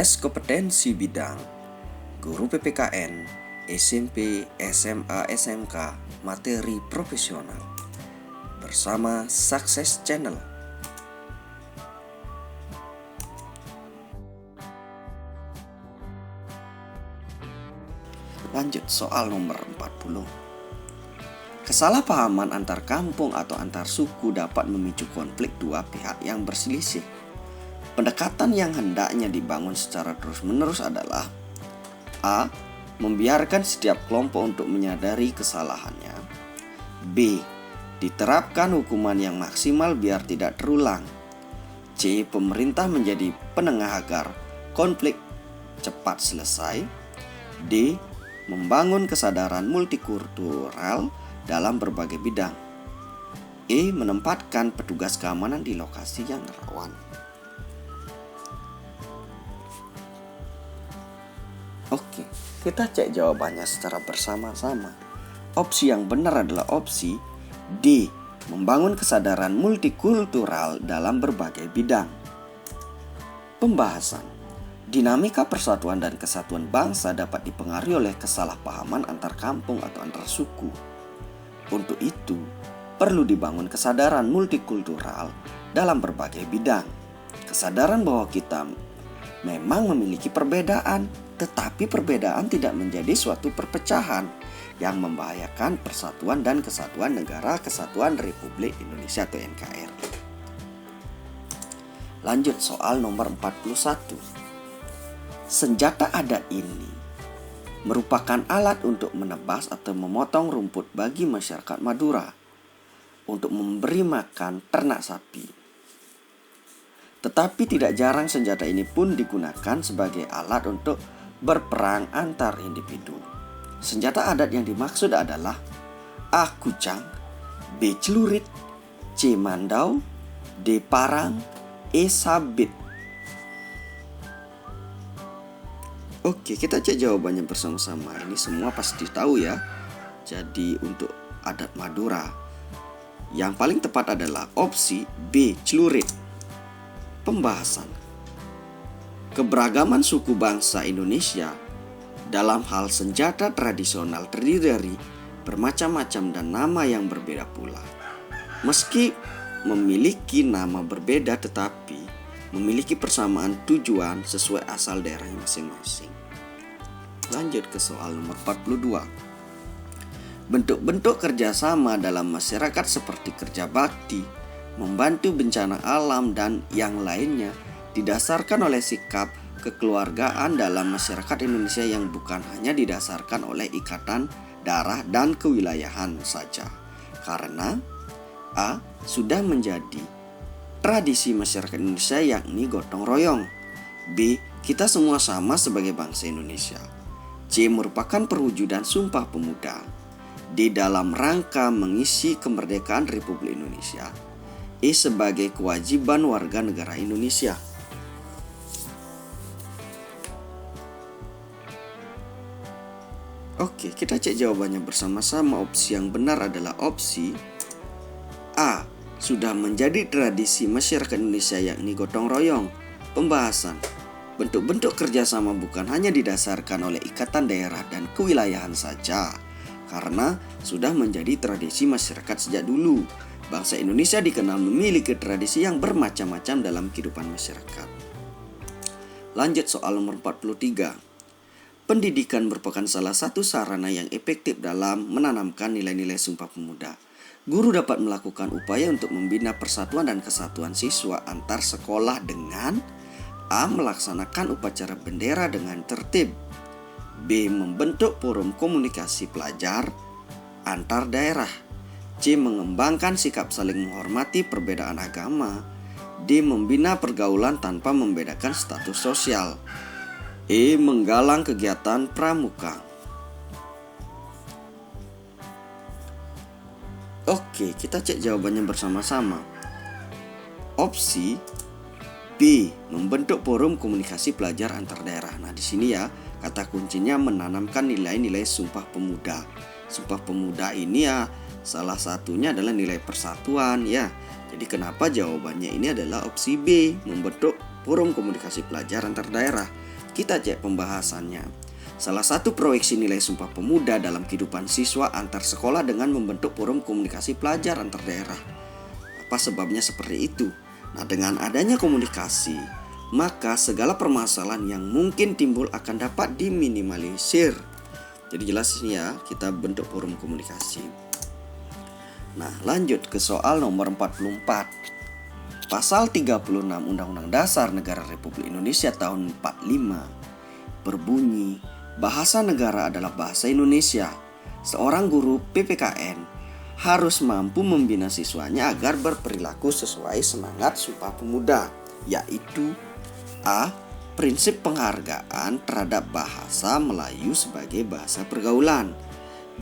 Tes kompetensi bidang guru PPKN, SMP, SMA, SMK, materi profesional bersama Success Channel. Lanjut soal nomor 40. Kesalahpahaman antar kampung atau antar suku dapat memicu konflik dua pihak yang berselisih. Pendekatan yang hendaknya dibangun secara terus-menerus adalah A. Membiarkan setiap kelompok untuk menyadari kesalahannya. B. Diterapkan hukuman yang maksimal biar tidak terulang. C. Pemerintah menjadi penengah agar konflik cepat selesai. D. Membangun kesadaran multikultural dalam berbagai bidang. E. Menempatkan petugas keamanan di lokasi yang rawan. Oke, kita cek jawabannya secara bersama-sama. Opsi yang benar adalah opsi D. Membangun kesadaran multikultural dalam berbagai bidang. Pembahasan. Dinamika persatuan dan kesatuan bangsa dapat dipengaruhi oleh kesalahpahaman antar kampung atau antar suku. Untuk itu, perlu dibangun kesadaran multikultural dalam berbagai bidang. Kesadaran bahwa kita memang memiliki perbedaan, tetapi perbedaan tidak menjadi suatu perpecahan yang membahayakan persatuan dan kesatuan negara kesatuan Republik Indonesia atau NKRI. Lanjut soal nomor 41. Senjata adat ini merupakan alat untuk menebas atau memotong rumput bagi masyarakat Madura untuk memberi makan ternak sapi. Tetapi tidak jarang senjata ini pun digunakan sebagai alat untuk berperang antar individu. Senjata adat yang dimaksud adalah A. Kucang, B. Celurit, C. Mandau, D. Parang, E. Sabit. Oke, kita cek jawabannya bersama-sama. Ini semua pasti tahu ya. Jadi untuk adat Madura, yang paling tepat adalah opsi B. Celurit. Pembahasan. Keberagaman suku bangsa Indonesia dalam hal senjata tradisional terdiri dari bermacam-macam dan nama yang berbeda pula. Meski memiliki nama berbeda tetapi memiliki persamaan tujuan sesuai asal daerahnya masing-masing. Lanjut ke soal nomor 42. Bentuk-bentuk kerjasama dalam masyarakat seperti kerja bakti, membantu bencana alam dan yang lainnya didasarkan oleh sikap kekeluargaan dalam masyarakat Indonesia yang bukan hanya didasarkan oleh ikatan darah dan kewilayahan saja. Karena A. Sudah menjadi tradisi masyarakat Indonesia yakni gotong royong. B. Kita semua sama sebagai bangsa Indonesia. C. Merupakan perwujudan Sumpah Pemuda. D. Dalam rangka mengisi kemerdekaan Republik Indonesia. E. Sebagai kewajiban warga negara Indonesia. Oke, kita cek jawabannya bersama-sama. Opsi yang benar adalah opsi A. Sudah menjadi tradisi masyarakat Indonesia yakni gotong royong. Pembahasan. Bentuk-bentuk kerjasama bukan hanya didasarkan oleh ikatan daerah dan kewilayahan saja, karena sudah menjadi tradisi masyarakat sejak dulu. Bangsa Indonesia dikenal memiliki tradisi yang bermacam-macam dalam kehidupan masyarakat. Lanjut soal nomor 43. Pendidikan merupakan salah satu sarana yang efektif dalam menanamkan nilai-nilai Sumpah Pemuda. Guru dapat melakukan upaya untuk membina persatuan dan kesatuan siswa antar sekolah dengan A. Melaksanakan upacara bendera dengan tertib, B. Membentuk forum komunikasi pelajar antar daerah, C. Mengembangkan sikap saling menghormati perbedaan agama, D. Membina pergaulan tanpa membedakan status sosial, E. Menggalang kegiatan pramuka. Oke, kita cek jawabannya bersama-sama. Opsi B. Membentuk forum komunikasi pelajar antar daerah. Nah, di sini ya, kata kuncinya menanamkan nilai-nilai Sumpah Pemuda. Sumpah Pemuda ini ya salah satunya adalah nilai persatuan ya. Jadi kenapa jawabannya ini adalah opsi B, membentuk forum komunikasi pelajar antar daerah. Kita cek pembahasannya. Salah satu proyeksi nilai Sumpah Pemuda dalam kehidupan siswa antar sekolah dengan membentuk forum komunikasi pelajar antar daerah. Apa sebabnya seperti itu? Nah, dengan adanya komunikasi, maka segala permasalahan yang mungkin timbul akan dapat diminimalisir. Jadi jelas ya, kita bentuk forum komunikasi. Nah, lanjut ke soal nomor 44. Pasal 36 Undang-Undang Dasar Negara Republik Indonesia tahun 45 berbunyi, bahasa negara adalah bahasa Indonesia. Seorang guru PPKN harus mampu membina siswanya agar berperilaku sesuai semangat Sumpah Pemuda, yaitu A. Prinsip penghargaan terhadap bahasa Melayu sebagai bahasa pergaulan.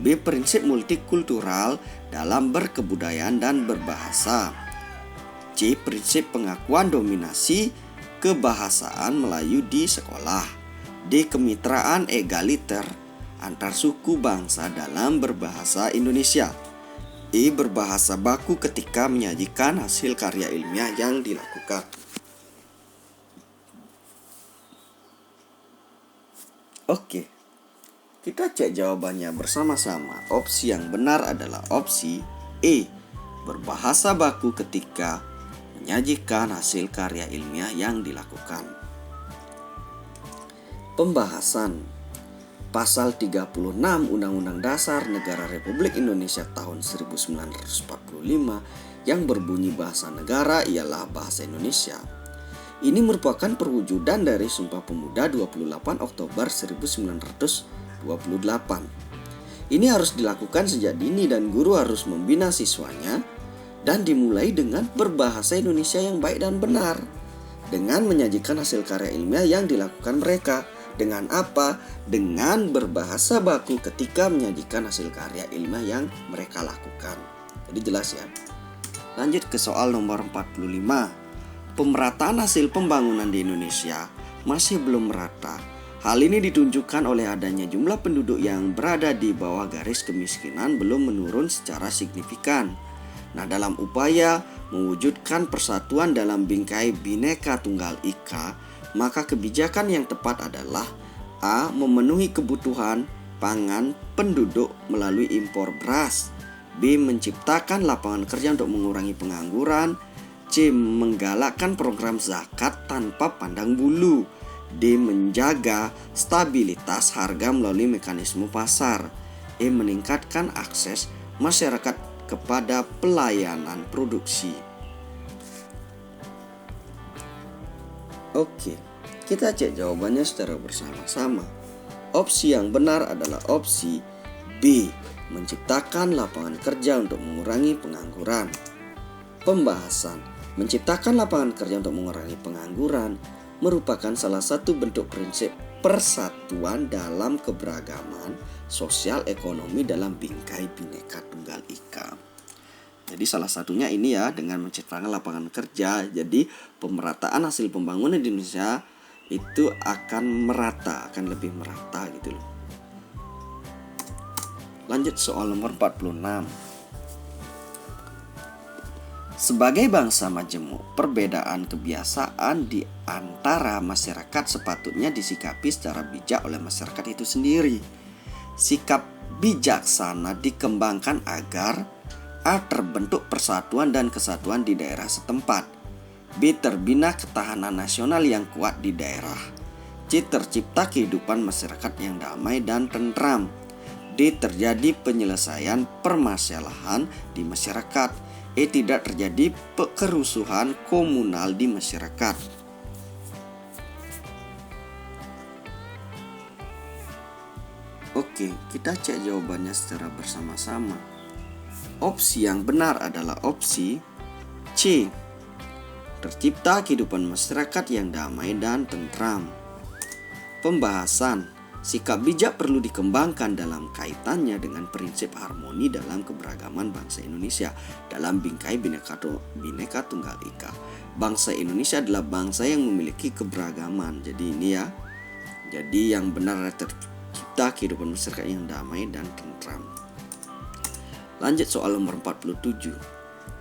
B. Prinsip multikultural dalam berkebudayaan dan berbahasa. C. Prinsip pengakuan dominasi kebahasaan Melayu di sekolah. D. Kemitraan egaliter antar suku bangsa dalam berbahasa Indonesia. E. Berbahasa baku ketika menyajikan hasil karya ilmiah yang dilakukan. Oke, kita cek jawabannya bersama-sama. Opsi yang benar adalah opsi E. Berbahasa baku ketika menyajikan hasil karya ilmiah yang dilakukan. Pembahasan. Pasal 36 Undang-Undang Dasar Negara Republik Indonesia tahun 1945 yang berbunyi bahasa negara ialah bahasa Indonesia. Ini merupakan perwujudan dari Sumpah Pemuda 28 Oktober 1928. Ini harus dilakukan sejak dini dan guru harus membina siswanya dan dimulai dengan berbahasa Indonesia yang baik dan benar, dengan menyajikan hasil karya ilmiah yang dilakukan mereka. Dengan apa? Dengan berbahasa baku ketika menyajikan hasil karya ilmiah yang mereka lakukan. Jadi jelas ya. Lanjut ke soal nomor 45. Pemerataan hasil pembangunan di Indonesia masih belum merata. Hal ini ditunjukkan oleh adanya jumlah penduduk yang berada di bawah garis kemiskinan belum menurun secara signifikan. Nah, dalam upaya mewujudkan persatuan dalam bingkai Bhinneka Tunggal Ika, maka kebijakan yang tepat adalah A. Memenuhi kebutuhan pangan penduduk melalui impor beras. B. Menciptakan lapangan kerja untuk mengurangi pengangguran. C. Menggalakkan program zakat tanpa pandang bulu. D. Menjaga stabilitas harga melalui mekanisme pasar. E. Meningkatkan akses masyarakat kepada pelayanan produksi. Oke, kita cek jawabannya secara bersama-sama. Opsi yang benar adalah opsi B. Menciptakan lapangan kerja untuk mengurangi pengangguran. Pembahasan. Menciptakan lapangan kerja untuk mengurangi pengangguran merupakan salah satu bentuk prinsip persatuan dalam keberagaman sosial ekonomi dalam bingkai Bhinneka Tunggal Ika. Jadi salah satunya ini ya, dengan menciptakan lapangan kerja. Jadi pemerataan hasil pembangunan di Indonesia itu akan merata, akan lebih merata gitu loh. Lanjut soal nomor 46. Sebagai bangsa majemuk, perbedaan kebiasaan di antara masyarakat sepatutnya disikapi secara bijak oleh masyarakat itu sendiri. Sikap bijaksana dikembangkan agar A. Terbentuk persatuan dan kesatuan di daerah setempat. B. Terbina ketahanan nasional yang kuat di daerah. C. Tercipta kehidupan masyarakat yang damai dan tentram. D. Terjadi penyelesaian permasalahan di masyarakat. E. Tidak terjadi kerusuhan komunal di masyarakat. Oke, kita cek jawabannya secara bersama-sama. Opsi yang benar adalah opsi C. Tercipta kehidupan masyarakat yang damai dan tentram. Pembahasan. Sikap bijak perlu dikembangkan dalam kaitannya dengan prinsip harmoni dalam keberagaman bangsa Indonesia dalam bingkai Bhinneka Tunggal Ika. Bangsa Indonesia adalah bangsa yang memiliki keberagaman. Jadi ini ya. Jadi yang benar adalah tercipta kehidupan masyarakat yang damai dan tentram. Lanjut soal nomor 47.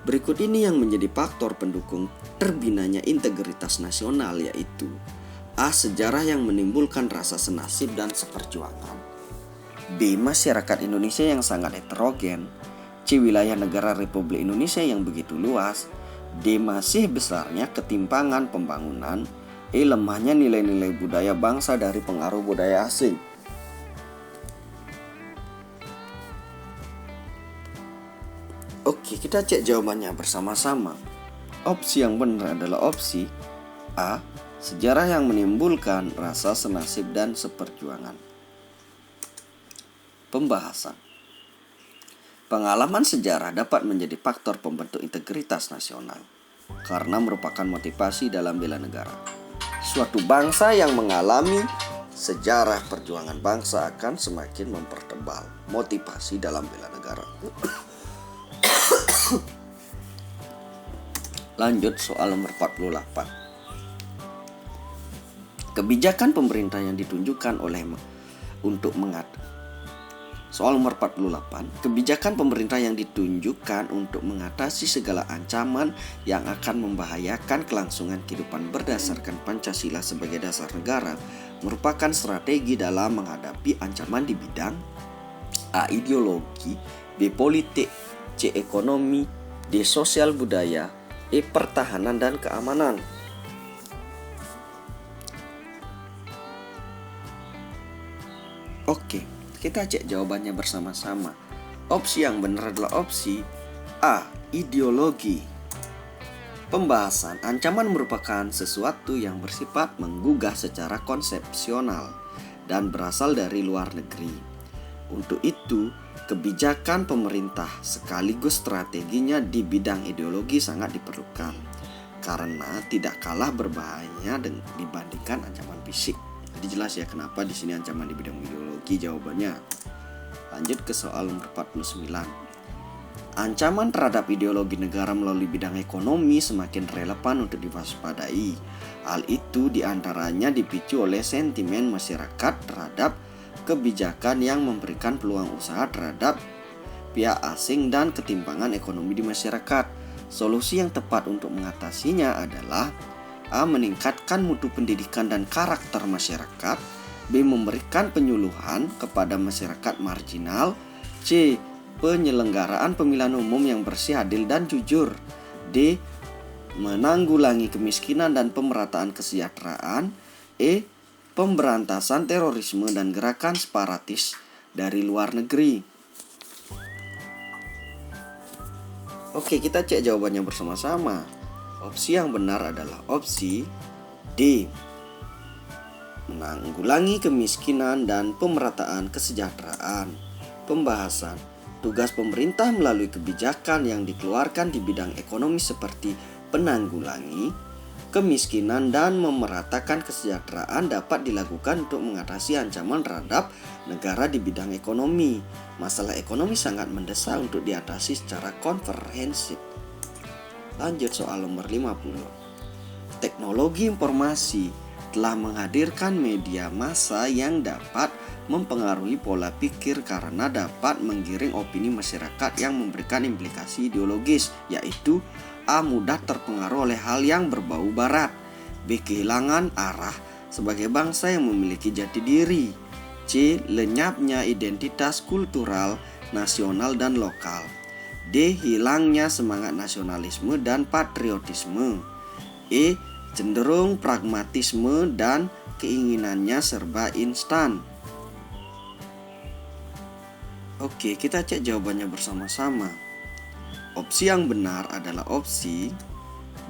Berikut ini yang menjadi faktor pendukung terbinanya integritas nasional, yaitu A. Sejarah yang menimbulkan rasa senasib dan seperjuangan. B. Masyarakat Indonesia yang sangat heterogen. C. Wilayah negara Republik Indonesia yang begitu luas. D. Masih besarnya ketimpangan pembangunan. E. Lemahnya nilai-nilai budaya bangsa dari pengaruh budaya asing. Oke, kita cek jawabannya bersama-sama. Opsi yang benar adalah opsi A. Sejarah yang menimbulkan rasa senasib dan seperjuangan. Pembahasan. Pengalaman sejarah dapat menjadi faktor pembentuk integritas nasional karena merupakan motivasi dalam bela negara. Suatu bangsa yang mengalami sejarah perjuangan bangsa akan semakin mempertebal motivasi dalam bela negara. Lanjut soal nomor 48. Kebijakan pemerintah yang ditunjukkan Soal nomor 48. Kebijakan pemerintah yang ditunjukkan untuk mengatasi segala ancaman yang akan membahayakan kelangsungan kehidupan berdasarkan Pancasila sebagai dasar negara merupakan strategi dalam menghadapi ancaman di bidang A. Ideologi, B. Politik, C. Ekonomi, D. Sosial budaya, E. Pertahanan dan keamanan. Oke, kita cek jawabannya bersama-sama. Opsi yang benar adalah opsi A. Ideologi. Pembahasan. Ancaman merupakan sesuatu yang bersifat menggugah secara konsepsional dan berasal dari luar negeri. Untuk itu, kebijakan pemerintah sekaligus strateginya di bidang ideologi sangat diperlukan karena tidak kalah berbahayanya dibandingkan ancaman fisik. Jadi jelas ya kenapa di sini ancaman di bidang ideologi jawabannya. Lanjut ke soal nomor 49. Ancaman terhadap ideologi negara melalui bidang ekonomi semakin relevan untuk diwaspadai. Hal itu diantaranya dipicu oleh sentimen masyarakat terhadap kebijakan yang memberikan peluang usaha terhadap pihak asing dan ketimpangan ekonomi di masyarakat. Solusi yang tepat untuk mengatasinya adalah A. Meningkatkan mutu pendidikan dan karakter masyarakat. B. Memberikan penyuluhan kepada masyarakat marginal. C. Penyelenggaraan pemilihan umum yang bersih, adil, dan jujur. D. Menanggulangi kemiskinan dan pemerataan kesejahteraan. E. Pemberantasan terorisme dan gerakan separatis dari luar negeri. Oke, kita cek jawabannya bersama-sama. Opsi yang benar adalah opsi D. Menanggulangi kemiskinan dan pemerataan kesejahteraan. Pembahasan. Tugas pemerintah melalui kebijakan yang dikeluarkan di bidang ekonomi seperti penanggulangi kemiskinan dan memeratakan kesejahteraan dapat dilakukan untuk mengatasi ancaman terhadap negara di bidang ekonomi. Masalah ekonomi sangat mendesak untuk diatasi secara komprehensif. Lanjut soal nomor 50. Teknologi informasi telah menghadirkan media massa yang dapat mempengaruhi pola pikir karena dapat menggiring opini masyarakat yang memberikan implikasi ideologis, yaitu A. Mudah terpengaruh oleh hal yang berbau barat. B. Kehilangan arah sebagai bangsa yang memiliki jati diri. C. Lenyapnya identitas kultural, nasional dan lokal. D. Hilangnya semangat nasionalisme dan patriotisme. E. Cenderung pragmatisme dan keinginannya serba instan. Oke, kita cek jawabannya bersama-sama. Opsi yang benar adalah opsi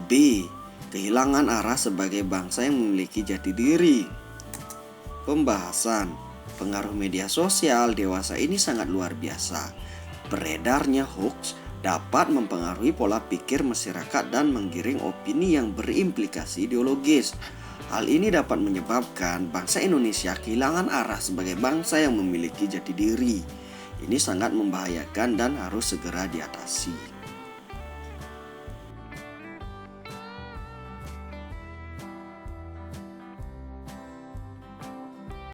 B. Kehilangan arah sebagai bangsa yang memiliki jati diri. Pembahasan. Pengaruh media sosial dewasa ini sangat luar biasa. Beredarnya hoax dapat mempengaruhi pola pikir masyarakat dan menggiring opini yang berimplikasi ideologis. Hal ini dapat menyebabkan bangsa Indonesia kehilangan arah sebagai bangsa yang memiliki jati diri. Ini sangat membahayakan dan harus segera diatasi.